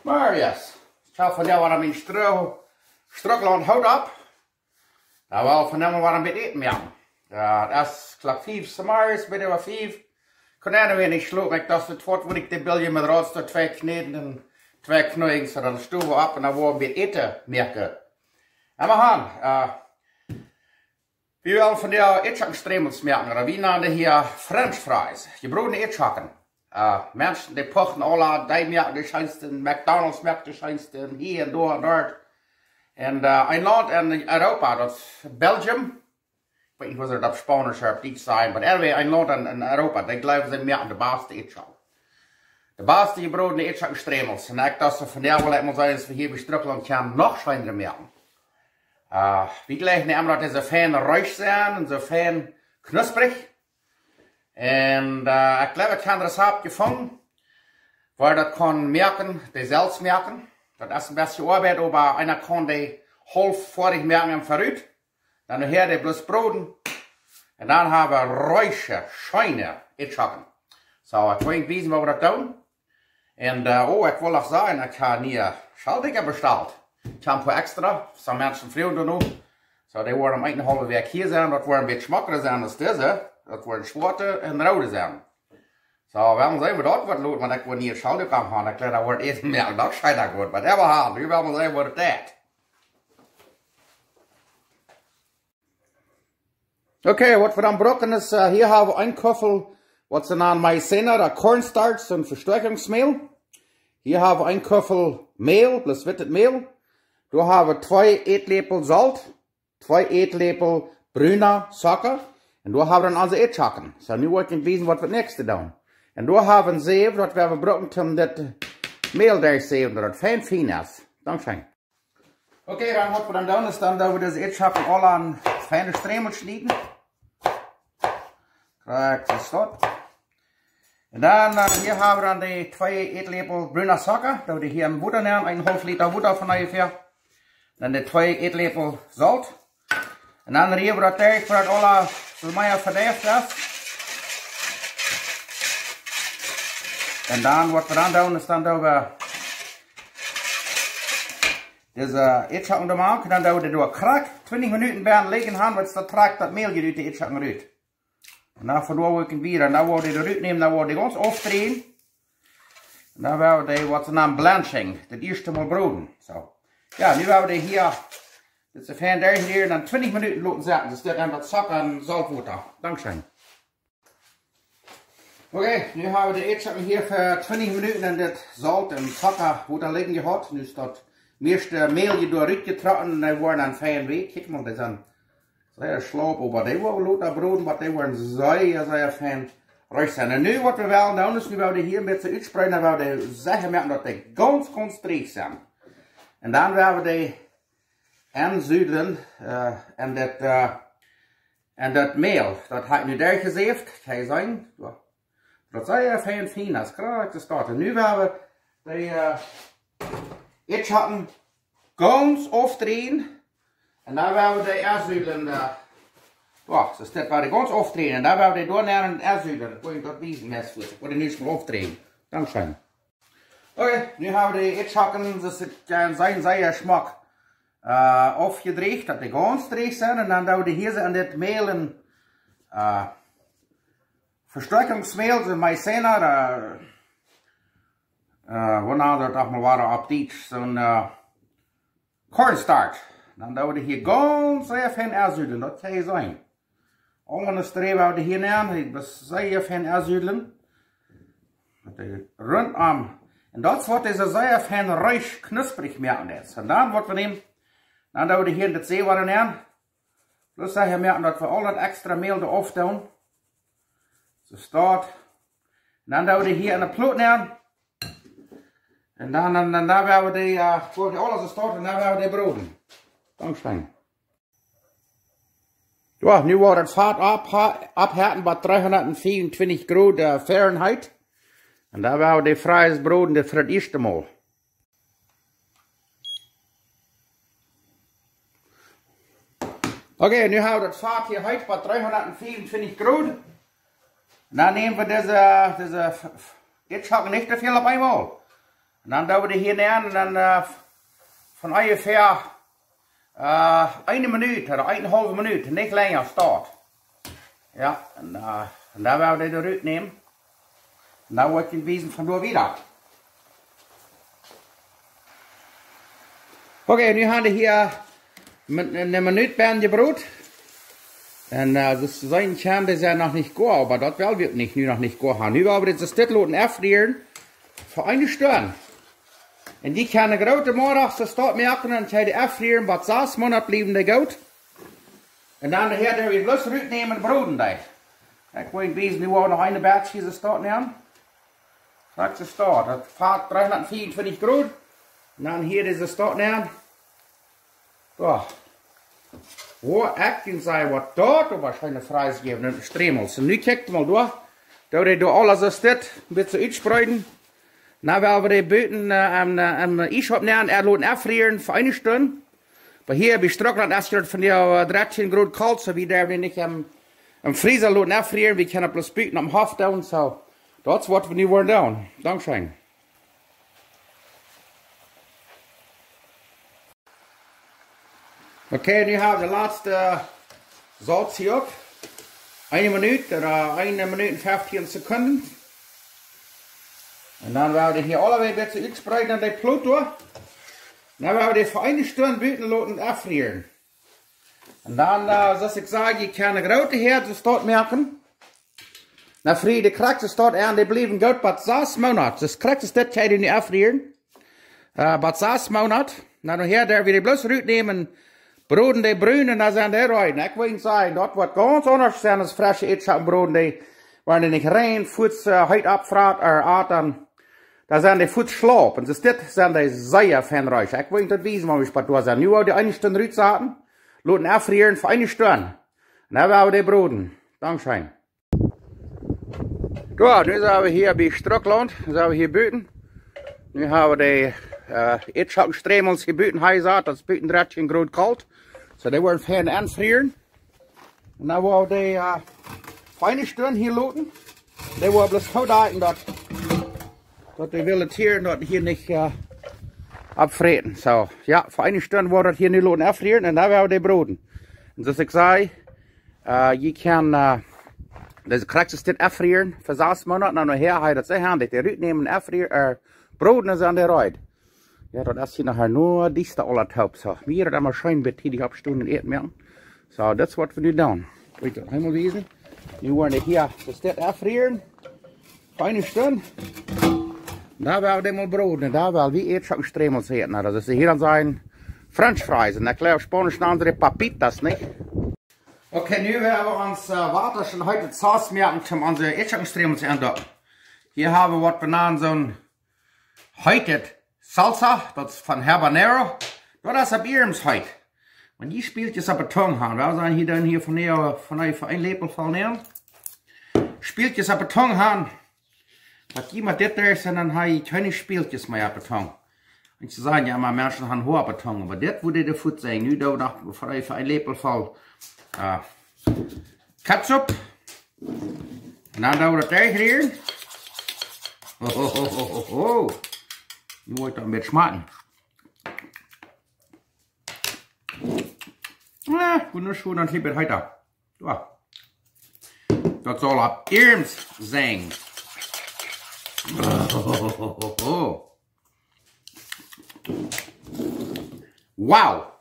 Maar yes, ik zal van jou wat mijn strukkelen hout op. Dan wil van hem wat een beetje eten meer. Dat is klok 5 s'morgens, bij de 5. Kon er weer niet slopen, ik dacht het wordt, ik de bilje met roodste 2 kneden en 2 knoeien, zo dan stoven we op en dan worden we weer eten merken. En we gaan. Wie wil van jou eetschakkenstremels merken, wie namen hier French fries. Je broeden eetschakken. Mensen die pochten alle, die merken de schijnsten, McDonald's merkt de schijnsten, hier en daar en daar. En een land in Europa, dat is Belgium. Ik weet niet of dat op Spanisch of iets zijn, maar anyway, een land in Europa, die geloven ze merken de beste eetschakken. De beste je broeden eetschakkenstremels. En ik dacht van jou wil ik maar zeggen, dat we hier bij Strukland gaan nog schijnere merken. Wie gleich nemen dat is een fijn ruis zijn en zo fijn knusprig. En ik glaube, ik heb er een sapje gevonden, waar dat kan merken, die zelfs merken. Dat is een beetje arbeid, maar einer kan die halfvorig merken en vooruit. Dan her die bloß broden. En dan hebben we ruische, scheine eetschakken. Zo, ik wil je wijzen wat we dat doen. En ik wil nog zeggen, ik heb hier schaldiger besteld. Ik heb een paar extra, some mensen vrienden nog. So, die worden een halve week hier zijn, dat wordt een beetje smakkeler zijn als deze. Dat wordt zwarte en rode zijn. So, waarom zijn we dat wat leuk, want ik wil niet schaldig gaan gaan. Ik denk dat wordt eten meer, dat schijnt dat goed. Maar dat we gaan, nu willen we zeggen wat het is. Oké, wat we dan brokken is, hier hebben we een koffel, wat ze naam Maizena, dat cornstarch en versterkingsmeel. Hier hebben we een koffel meel, plus wittet meel. Daar hebben we 2 eetlepel zout, 2 eetlepel bruine suiker. En daar hebben we dan onze eetschakken. So, nu wil ik wijzen wat we het nächste doen. En daar hebben we een zeef, dat we gebruikt om dit meel daar zeven, dat het fijn is. Dankzij. Oké, dan wat we dan doen is dan dat we deze eetschakken alle aan fijne stremels snijden. Krijg je dat. En dan hier hebben we dan die 2 eetlepel bruine suiker. Dat we hier een water nemen, een half liter water van ongeveer. Dan de 2 eetlepel zout. En dan rieben we dat tegen voordat alle meer verdeeld is. En dan wat we dan doen is dan dat we deze eetschakken er maken. Dan doen we door krak 20 minuten bij liggen gaan, want dat trekt dat meelje uit de eetschakken uit. En dan verdoen we weer. En dan worden we eruit nemen, dan worden die ons afdrehen. En dan hebben we die wat ze naam blanching, het eerste mal broden. Zo. Ja, nu hebben we hier, dit is een fijn daar hier, en dan 20 minuten laten zetten. Dus dit en dat zak en zoutwater. Dankzij. Oké, nu hebben we de eetzakken hier voor 20 minuten en dit zout en zakkenwater liggen gehad. Nu is dat meeste meelje door uitgetrokken en die worden dan fijn week. Kijk maar, dit is een zeer sloop, maar die worden laten broden, maar die worden zeer fijn ruis zijn. En nu wat we wel doen is, nu willen we hier een beetje uitspreiden, dan willen we zeggen dat die ganz streek zijn. En dan willen we die aanzuidelen en dat meel, dat heb ik nu daar gezeefd, ga je zien. Dat is heel fijn, dat is graag te starten. Nu willen we die eetschakken ganz afdrehen. En dan willen we die aanzuidelen. Wacht, dus dit waar ik ganz afdrehen. En dan willen we die door naar een aanzuidelen. Dat wil je dat wijzen, mensen. Ik wil die nu eens maar afdrehen. Dankzij. Oké, nu hebben we die eetschakken, dus het kan zijn zeer smak afgedreigd, dat die ganz dreig zijn. En dan doen we hier in dit meel en versterkingsmeel, de maizena, wanneer dat toch maar waren op iets, zo'n cornstarch. Dan doen we hier ganz zeer fijn aanzuidelen, dat kan je zijn. Onder streven we hier neer, dat is zeer fijn aanzuidelen. Rondom. En dat wordt deze zeer fijn ruis knusprig merken is. En dan wat we nemen, dan doen we hier in het zeewater neer. Plus dat je merken dat we al dat extra meel erop doen. Zo staat. En dan doen we hier in de ploot neer. En dan willen we die, voor die alles staat, en dan willen we die broden. Dankzij. Ja, nu wordt het vaart abhärten bij 324 graden Fahrenheit. En dan willen we die fries broden voor het eerste mal. Oké, nu hebben we het vaart hier uit bij 324 graden. En dan nemen we deze eetschakken niet te veel op eenmaal. En dan doen we die hier neer en dan van ongeveer 1 minuut of 1,5 minuut, niet langer staat. Ja, en dan gaan we die eruit nemen. En dan word ik het wijzen van door weer. Oké, nu gaan we hier met een minuut bij je brood. En das sein Kern ist ja noch nicht gut, aber das will wir nicht, nu noch nicht gut haben. Nu wollen wir das Stitloten erfrieren für 1 Stunde. Und die können grote morgens so staat merken und die erfrieren, was 6 Monate bleiben die gut. Und dann daher wir bloß rücknehmen und broden da. Ich will wissen, nu auch noch eine Batch hier so staat nehmen. Sagt sie staat, das fährt 344 Grad. Und dann hier diese staat nehmen. So. Wo ik kan zeggen wat dat waarschijnlijk vrijgegeven in de stremels. En nu kijkt mal door. Dat we door alles is dit een beetje uitspreiden. Dan willen we die buiten aan de ijs opnemen en laten afvrieren voor 1 Stunde. Maar hier bij Strockland is het van die 13 Grad koud, so wie daar we niet im Vriezer laten afvrieren. We kunnen bloß buiten am Hof doen. So, dat is wat we nu willen doen. Dankzij. Oké, nu hebben we de laatste zout hier ook. 1 minuut, 1 minuut en 15 seconden. En dan gaan we hier allebei een beetje uitspreiden naar de ploot door. Dan gaan we die voor 1 Stunde buiten laten afvrieren. En dan, zoals ik zei, je kan een grote herde staat merken. Dan vrije de krachten staat aan, die blijven goed bij 6 maanden. Dus krachten dit kan je niet afvrieren. Bij 6 maanden. Dan hier daar weer de bloos eruit nemen. Broden die bruinen, dat zijn die rein. Ik wil zeggen, dat wordt ganz anders zijn als frische eetschappenbroden. Die worden niet rein, voets huid afvraat, dan zijn die voets slaap. En dus dit zijn die zeer fijnreich. Ik wil dat wijzen, maar we door zijn. Nu hebben we die 1 Stunde eruit zaten. Laten afvrieren voor 1 Stunde. En dan hebben we die broden. Dankzij. Ja, nu zijn we hier bij Strockland. Nu zijn we hier buiten. Nu hebben we die eetschappenstremels hier buiten gezet. Dat is buiten 13 Grad koud. So die worden fijn aanvrieren. En dan worden we die voor 1 Stunde hier laten. Die worden bloß goed eten dat die willen tieren dat hier niet abvreten. So, ja, voor 1 Stunde wordt het hier nu laten afvrieren en dan werden we die broden. En zoals ik zei, je kan deze krijgt dit afvrieren voor 6 maanden. En dan hier ga je dat zeggen, dat je eruit nemen en afvrieren, broden is aan de ruit. Ja, dat is hier nachher nur die da alle taub. So, mir hat einmal schön betätigt ab Stunden eten merken. So, das wat we nu doen. Weet je dat helemaal wezen? Nu worden hier das dit afvrieren. Voor 1 Stunde. Daar werden we mal broden. En daar wel wie eetschappenstremels eten. Nou, dat is hier dan zijn French fries. En dan krijg je Spanisch andere papitas, niet? Okay, nu werden wir uns Water schon heute Sauce merken, um unsere eetschappenstremels eten. Hier haben wir was benannt, so ein heute Salsa, dat is van Habanero. Dat is op Irms heute. Maar die spieltjes op de tong gaan. We zijn hier dan hier van even 1 lepelval nemen. Spieltjes op de tong gaan. Wat iemand dit is en dan heb je keine spieltjes meer op de tong. En ze zeggen ja, maar mensen gaan hoog op de tong. Maar dit moet de voet zijn. Nu doen we nog van even 1 lepelval ketchup. En dan doen we dat tegen hier. Oh. Nu wordt dat een beetje smaken. Goed, nu schoen dan hier bij heute. Ja. Dat zal op Irms zijn. Wauw.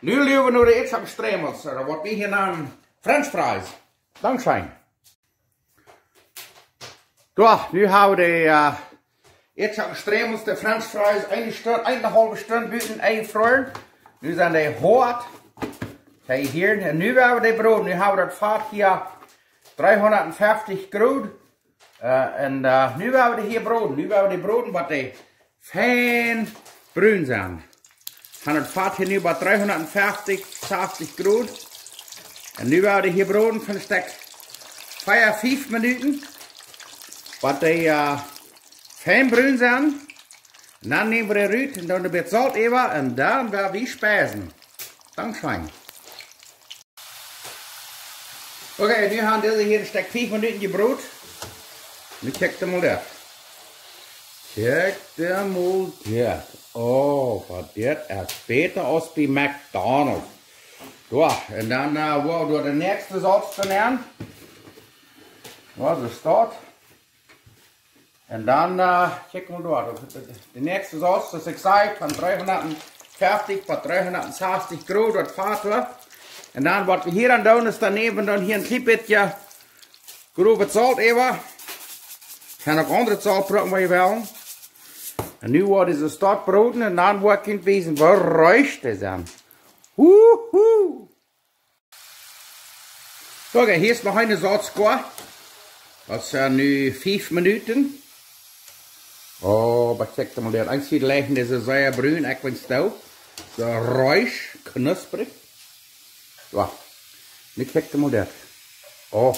Nu leven we naar de eetschappenstremels. Dat wordt weer hier naar een French fries. Dankzij. Ja, nu hebben we de eetschappenstremels, de French fries, 1 Stunde, 1,5 Stunde buiten einfrieren. Nu zijn die hard. Kijk hier. En nu hebben we die brood. Nu hebben we dat vat hier 350 Grad. En nu hebben we hier broden. Nu hebben we die broden wat die fijn bruin zijn. En het vat hier nu bij 350, 60 Grad. En nu hebben we hier broden van een stuk 4-5 minuten. Wat die fijn bruin zijn. En dan nemen we die eruit en dan een beetje zout even en dan gaan we spijzen. Dankzij. Oké, nu gaan deze hier een stuk 5 minuten gebrood. Nu kijk je mal dat. Kijk der mal dit. Oh, wat dit is beter als bij McDonald's. Ja, en dan wow, door de nächste Salz zu nehmen. Was ist das? Und dann, check mal dort. Die nächste Salz, das ich sage, von 350 bei 360 Grad, das Vater. Und dann, was wir hier dann tun, ist daneben dann hier ein klein bisschen grobe Salz eben. Kann auch andere Salz brauchen, wenn ihr wollt. Und nu wordt deze stad broden en dan wordt het wezen verruischt zijn. Woehoe! Oké, hier is nog een zoutskoor. Dat zijn nu 5 minuten. Oh, maar kijk maar, dat einzige liggen is zeer bruin, ik ben stil. Zo ruisch, knusprig. Ja, nu kijk maar dat. Oh,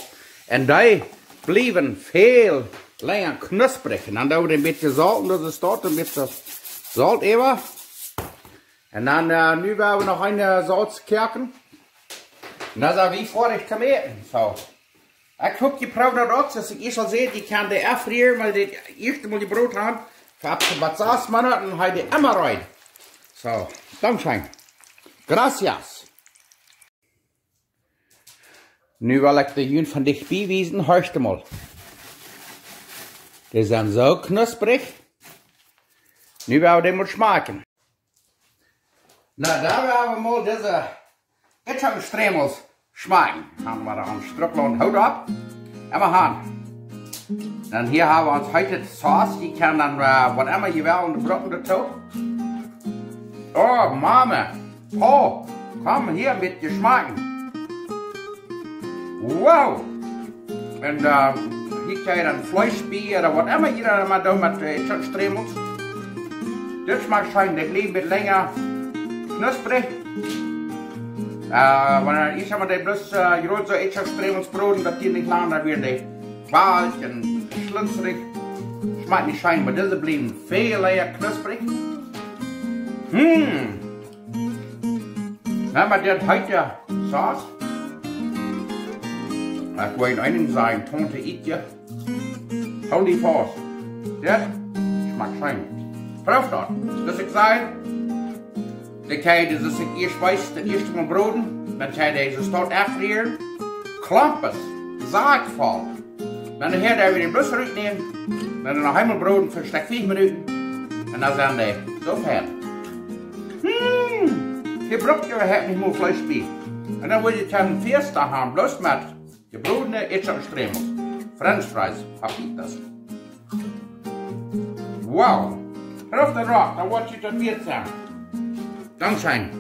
en die blijven veel länger knusprig. En dan doen we een beetje zout, dus het staat een beetje zout even. En dan, nu werden we nog een zoutkerken. En dat is wie vorig te eten. So. Ik heb geproefd dat dus ik al zie, die kan de afvrieren, maar het eerste moet je brood hebben. Voor wat 6 minuten ga je die immer rein. So, dankzij. Gracias. Nu wil ik de jun van dichtbij wijzen, hoorst mal. Die zijn zo knusprig. Nu werden we die mal smaken. Nou, daar werden we mal deze etterstremels smaken. Dan gaan we dan strukkelen hout op. En we gaan. Dan hier hebben we ons heute saus. Die kan dan, wat immer je wil, in de brokken ertoe. Oh, mama. Oh, kom hier met je smaken. Wow. En hier kan je dan vlees bij, of wat immer je dan maar doet met etterstremels. Dit smaakt fijn, dit blijft wat langer knusprig. Wanneer ich habe die bloß gerollt so etterstremels broden, dat die nicht lang da weer die weich en schlunzerig. Schmeckt nicht fein, maar deze blijven veel lekker knusprig. Ja, maar dit heute Sauce. Ik wil een zijn, tonte ietsje. Hou die vast. Dit schmeckt fein. Proef dat. Dus ik zei, dan kan je dus ik eerst wijs, het eerste mal broden. Dan kan je deze start afvrieren. Klampes, zaakval. Dan heb je weer de blus eruit nemen. Dan nog eenmaal broden voor slechts 4 minuten. En dan zijn die zo ver. Je broekt je hebt niet meer vlees bij. En dan wil je het een feest gaan, bloos met je broden etterstremels. French fries, papitas. Wow. Proef de rock, dan wordt je tot weer zijn. Dankzij.